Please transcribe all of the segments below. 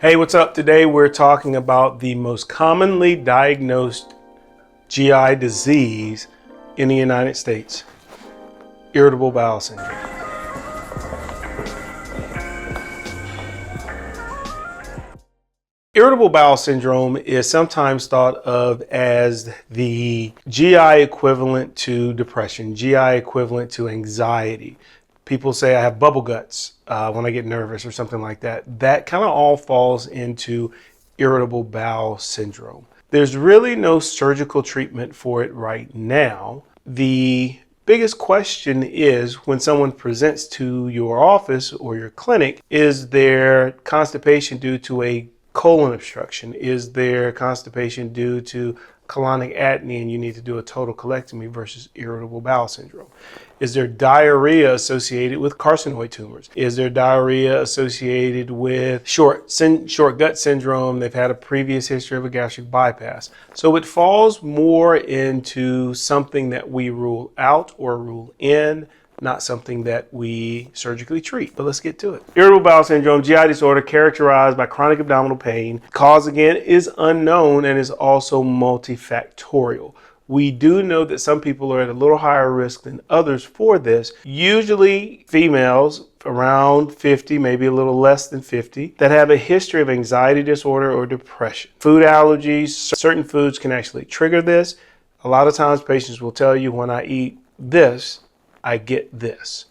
Hey, what's up? Today we're talking about the most commonly diagnosed GI disease in the United States, irritable bowel syndrome. Irritable bowel syndrome is sometimes thought of as the GI equivalent to depression, GI equivalent to anxiety. People say I have bubble guts when I get nervous or something like that. That kind of all falls into irritable bowel syndrome. There's really no surgical treatment for it right now. The biggest question is when someone presents to your office or your clinic, is there constipation due to a colon obstruction? Is there constipation due to colonic atony and you need to do a total colectomy versus irritable bowel syndrome? Is there diarrhea associated with carcinoid tumors? Is there diarrhea associated with short gut syndrome? They've had a previous history of a gastric bypass. So it falls more into something that we rule out or rule in, not something that we surgically treat. But let's get to it. Irritable bowel syndrome, GI disorder characterized by chronic abdominal pain. Cause again is unknown and is also multifactorial. We do know that some people are at a little higher risk than others for this. Usually females around 50, maybe a little less than 50, that have a history of anxiety disorder or depression. Food allergies, certain foods can actually trigger this. A lot of times patients will tell you, when I eat this, I get this.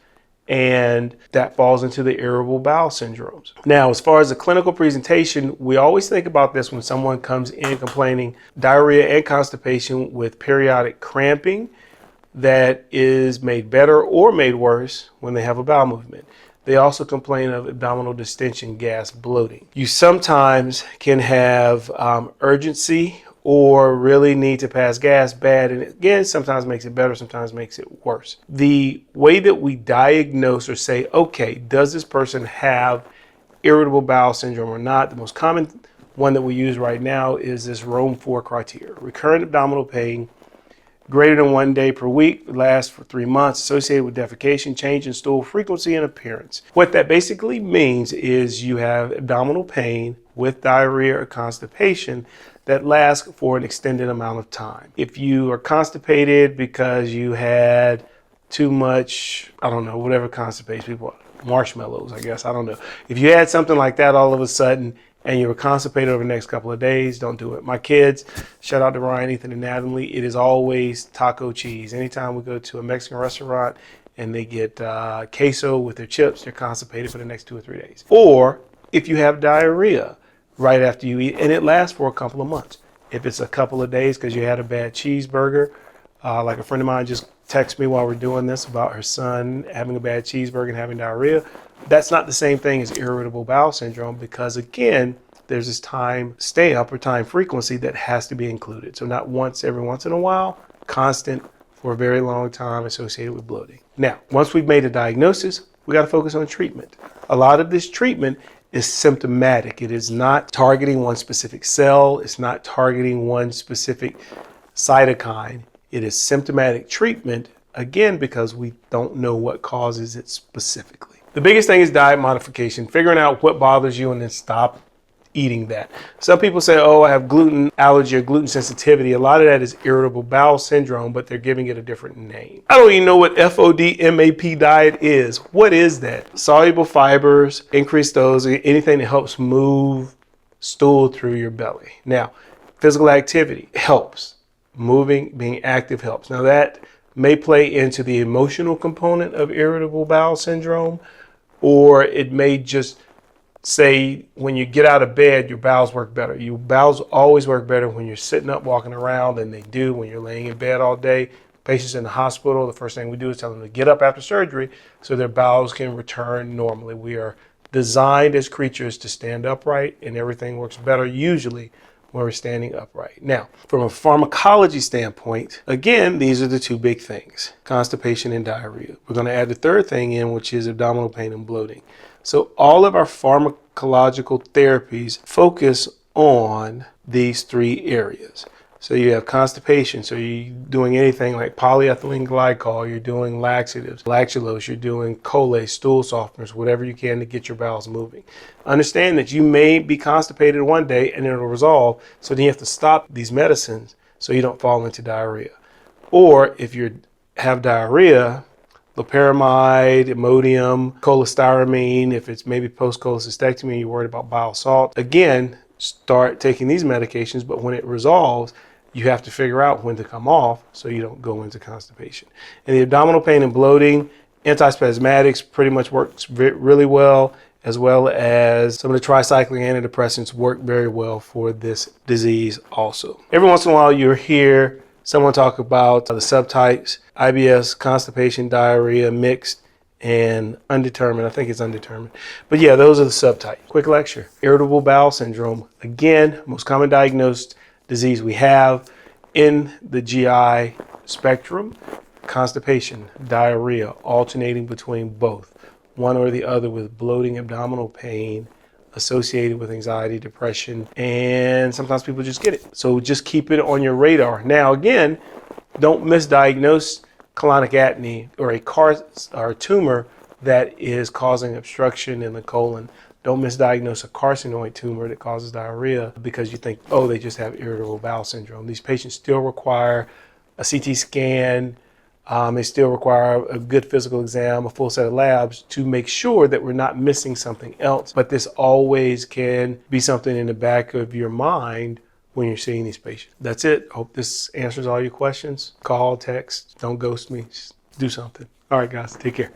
And that falls into the irritable bowel syndromes. Now, as far as the clinical presentation, we always think about this when someone comes in complaining diarrhea and constipation with periodic cramping that is made better or made worse when they have a bowel movement. They also complain of abdominal distension, gas, bloating. You sometimes can have urgency or really need to pass gas bad, and again, sometimes makes it better, sometimes makes it worse. The way that we diagnose or say, okay, does this person have irritable bowel syndrome or not? The most common one that we use right now is this Rome 4 criteria. Recurrent abdominal pain, greater than 1 day per week, lasts for 3 months, associated with defecation, change in stool frequency and appearance. What that basically means is you have abdominal pain with diarrhea or constipation that lasts for an extended amount of time. If you are constipated because you had too much, I don't know, whatever constipates people, marshmallows, I guess, I don't know. If you had something like that all of a sudden and you were constipated over the next couple of days, don't do it. My kids, shout out to Ryan, Ethan, and Natalie, it is always taco cheese. Anytime we go to a Mexican restaurant and they get queso with their chips, they're constipated for the next 2 or 3 days. Or if you have diarrhea right after you eat, and it lasts for a couple of months. If it's a couple of days because you had a bad cheeseburger, like a friend of mine just texted me while we're doing this about her son having a bad cheeseburger and having diarrhea, that's not the same thing as irritable bowel syndrome, because again, there's this time stay-up or time frequency that has to be included. So not once every once in a while, constant for a very long time, associated with bloating. Now, once we've made a diagnosis, we got to focus on treatment. A lot of this treatment is symptomatic. It is not targeting one specific cell. It's not targeting one specific cytokine. It is symptomatic treatment, again, because we don't know what causes it specifically. The biggest thing is diet modification, figuring out what bothers you and then stop eating that. Some people say, oh, I have gluten allergy or gluten sensitivity. A lot of that is irritable bowel syndrome, but they're giving it a different name. I don't even know what FODMAP diet is. What is that? Soluble fibers, increase those, anything that helps move stool through your belly. Now, physical activity helps. Moving, being active helps. Now that may play into the emotional component of irritable bowel syndrome, or it may just say when you get out of bed, your bowels work better. Your bowels always work better when you're sitting up, walking around, than they do when you're laying in bed all day. Patients in the hospital, the first thing we do is tell them to get up after surgery so their bowels can return normally. We are designed as creatures to stand upright, and everything works better usually when we're standing upright. Now, from a pharmacology standpoint, again, these are the two big things, constipation and diarrhea. We're going to add the third thing in, which is abdominal pain and bloating. So all of our pharmacological therapies focus on these three areas. So you have constipation. So you're doing anything like polyethylene glycol, you're doing laxatives, lactulose, you're doing Colase, stool softeners, whatever you can to get your bowels moving. Understand that you may be constipated one day and it'll resolve. So then you have to stop these medicines so you don't fall into diarrhea. Or if you have diarrhea, loperamide, Imodium, cholestyramine, if it's maybe post-cholecystectomy, you're worried about bile salt. Again, start taking these medications, but when it resolves, you have to figure out when to come off so you don't go into constipation. And the abdominal pain and bloating, antispasmodics pretty much works really well as some of the tricyclic antidepressants work very well for this disease also. Every once in a while you'll hear someone talk about the subtypes: IBS, constipation, diarrhea, mixed, and undetermined. I think it's undetermined. But yeah, those are the subtypes. Quick lecture. Irritable bowel syndrome. Again, most common diagnosed disease we have in the GI spectrum. Constipation, diarrhea, alternating between both. One or the other, with bloating, abdominal pain associated with anxiety, depression, and sometimes people just get it. So just keep it on your radar. Now again, don't misdiagnose colonic atony or a tumor that is causing obstruction in the colon. Don't misdiagnose a carcinoid tumor that causes diarrhea because you think, oh, they just have irritable bowel syndrome. These patients still require a CT scan. They still require a good physical exam, a full set of labs to make sure that we're not missing something else. But this always can be something in the back of your mind when you're seeing these patients. That's it. Hope this answers all your questions. Call, text, don't ghost me. Just do something. All right, guys, take care.